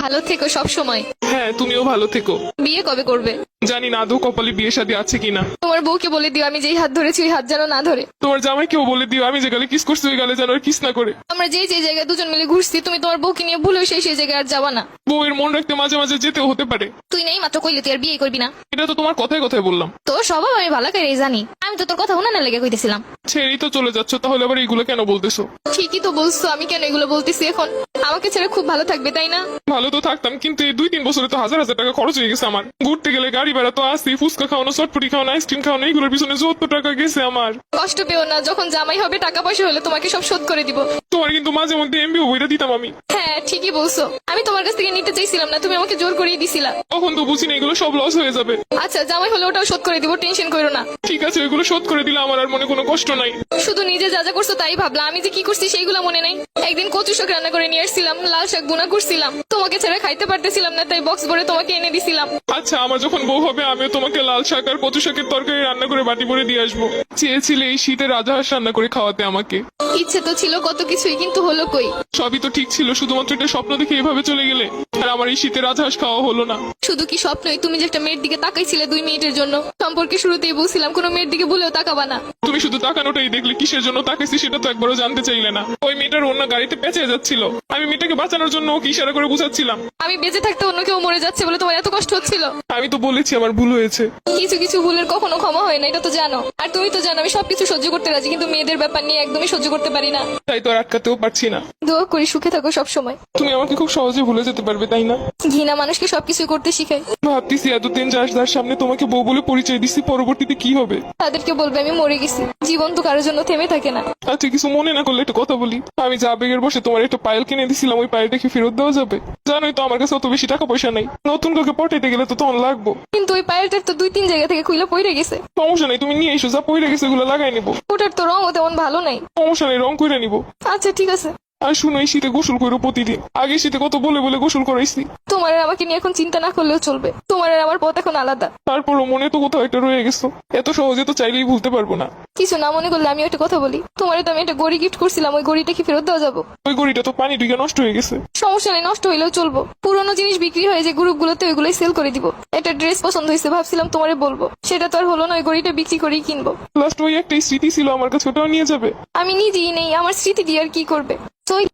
ভালো থেকো সব সময়। হ্যাঁ, তুমিও ভালো থেকো। বিয়ে কবে করবে? জানি না আদৌ কপালে বিয়ে শাদী আছে কিনা। তোমার বউকে বলে দিও আমি যেই হাত ধরেছি ওই হাত যেন না ধরে। তোমার জামাইকেও বলে দিও আমি যে গালে কিস করছি ওই গালে যেন আর কিস না করে। আমরা যেই জায়গায় দুজন মিলে ঘুরছি তুমি তোমার বউকে নিয়ে ভুলেও সেই জায়গায় আর যাবা না। বউয়ের মন রাখতে মাঝে মাঝে যেতেও হতে পারে। তুই নেই মাত্র কইলে তুই আর বিয়ে করবি না। এটা তো তোমার কথায় কথায় বললাম। তোর স্বভাব আমি ভালো করে জানি। আমি তো তোর কথা উনানে লেগে কইতেছিলাম। ছেড়েই তো চলে যাচ্ছ, তাহলে আবার এইগুলো কেন বলতেছো? ঠিকই তো বলছো, আমি কেন এগুলো বলতেছি এখন? আমাকে ছেড়ে খুব ভালো থাকবে তাই না? ভালো তো থাকতাম, কিন্তু এই 2-3 বছরে তো হাজার হাজার টাকা খরচ হয়ে গেছে আমার। ঘুরতে গেলে গাড়ি ভাড়া তো আসি, ফুচকা খাওয়ানো, চটপটি খাওয়ানো, আইসক্রিম খাওয়ানো, এইগুলোর পিছনে 70 টাকা গেছে আমার। কষ্ট পেও না, যখন জামাই হবে টাকা পয়সা হলে তোমাকে সব শোধ করে দিব। তোমার কিন্তু মাঝে মধ্যে এমবিও বইটা দিতাম আমি। হ্যাঁ ঠিকই বলছো, আমি তোমার কাছ থেকে নিতে চাইছিলাম না, তুমি আমাকে জোর করিয়ে দিছিলা। তখন তো বুঝি না এগুলো সব লস হয়ে যাবে। আচ্ছা জামাই হলে ওটাও শোধ করে দিব, টেনশন করো না। ঠিক আছে, ওইগুলো শোধ করে দিলে আমার আর মনে কোনো কষ্ট নাই। শুধু নিজে যা যা করছো তাই ভাবলা, আমি যে কি করছি সেইগুলো মনে নাই। একদিন কচু শাক রান্না করে নিয়ে আসছিলাম, লাল শাক বুনা করছিলাম, তোমাকে ছেড়ে খাইতে পারতেছিলাম না, তাই বক্স ভরে তোমাকে এনে দিছিলাম। আচ্ছা, আমার যখন বউ হবে আমিও তোমাকে লাল শাক আর কচু শাকের তরকারি রান্না করে বাটি ভরে দিয়ে আসবো। চেয়েছিলে এই শীতে রাজহাঁস রান্না করে খাওয়াতে আমাকে। ইচ্ছে তো ছিল কত কিছুই, কিন্তু হলো কই? সবই তো ঠিক ছিল, শুধুমাত্র একটা স্বপ্ন দেখে এভাবে চলে গেলে। আর আমার এই শীতে রাজহাঁস খাওয়া হলো না। শুধু কি স্বপ্নই? তুমি যে একটা মেয়ের দিকে তাকাইছিলে 2 মিনিটের জন্য, সম্পর্কে শুরুতেই বলছিলাম কোনো মেয়ের দিকে ভুলেও তাকাবা না। তুমি শুধু তাকানোটাই দেখলে, কিসের জন্য তাকাইছি সেটা তো একবারও জানতে চাইলে না। ওই মেয়েটার অন্য গাড়িতে পেঁচে যাচ্ছিল, আমি মেয়েটাকে বাঁচানোর জন্য ওকে ইশারা করে বুঝাচ্ছিলাম। আমি বেঁচে থাকতে অন্য কেউ মরে যাচ্ছে বলে তোমার এত কষ্ট হচ্ছিল? আমি তো বলেছি আমার ভুল হয়েছে। কিছু কিছু ভুলের কখনো ক্ষমা হয় না, এটা তো জানো। আর তুমি তো জানো আমি সবকিছু সহ্য করতে রাজি, কিন্তু মেয়েদের ব্যাপার নিয়ে একদমই সহ্য করতে পারি না। তাই তো আর আটকাতেও পারছি না। দোয়া করি সুখে থাকো সব সময়। তুমি আমাকে খুব সহজে ভুলে যেতে পারবে তাই না? ঘৃণা মানুষকে সবকিছু করতে শিখায়। ভাবতেছি এতদিন যার সামনে তোমাকে বউ বলে পরিচয় দিচ্ছি, পরবর্তীতে কি হবে? তাদেরকে বলবে আমি মরে গেছি। জীবন তো কারোর জন্য থেমে থাকে না। আচ্ছা, কিছু মনে না করলে একটা কথা বলি। আমি যা আবেগের বসে তোমার একটা পায়েল কিনে দিছিলাম, ওই পায়েলটা কি ফেরত দেওয়া যাবে? জানোই তো আমার কাছে অত বেশি টাকা পয়সা নাই। নতুন কাউকে পটাইতে গেলে তো তখন লাগবো। কিন্তু ওই পায়েলটার তো 2-3 জায়গা থেকে খুইলা পড়ে গেছে। সমস্যা নেই, তুমি নিয়ে এসো, যা পইরে গেছে ওগুলো লাগাই নিবো। ওটার তো রঙও তেমন ভালো নাই। সমস্যা নেই, রং করে নিবো। আচ্ছা ঠিক আছে। আর শুনো, এই শীতে গোসল করো প্রতিদিন। আগে শীতে কত বলে বলে গোসল করাইছি। তোমার আর আমাকে নিয়ে এখন চিন্তা না করলেও চলবে। তোমার আর আমার পথ এখন আলাদা। তারপরও মনে তো কোথাও একটা রয়ে গেছো। এত সহজে তো চাইলেই ভুলতে পারবো না। কিছু না মনে করলে আমি একটা কথা বলি। তোমারে তো আমি একটা গড়ি গিফট করছিলাম, ওই গড়িটা কি ফেরত দেওয়া যাবো? ওই গড়িটা তো পানি ঢুকে নষ্ট হয়ে গেছে। সমস্যা নেই, নষ্ট হইলেও চলবো। পুরোনো জিনিস বিক্রি হয়ে যে গ্রুপগুলোতে ওইগুলোই সেল করে দিব। একটা ড্রেস পছন্দ হয়েছে, ভাবছিলাম তোমারে বলবো, সেটা তো আর হলো না। ওই গড়িটা বিক্রি করেই কিনবো। লাস্ট ওই একটাই স্মৃতি ছিল আমার কাছে, ওটাও নিয়ে যাবে। আমি নিজেই নেই, আমার স্মৃতি দিয়ে আর কি করবে?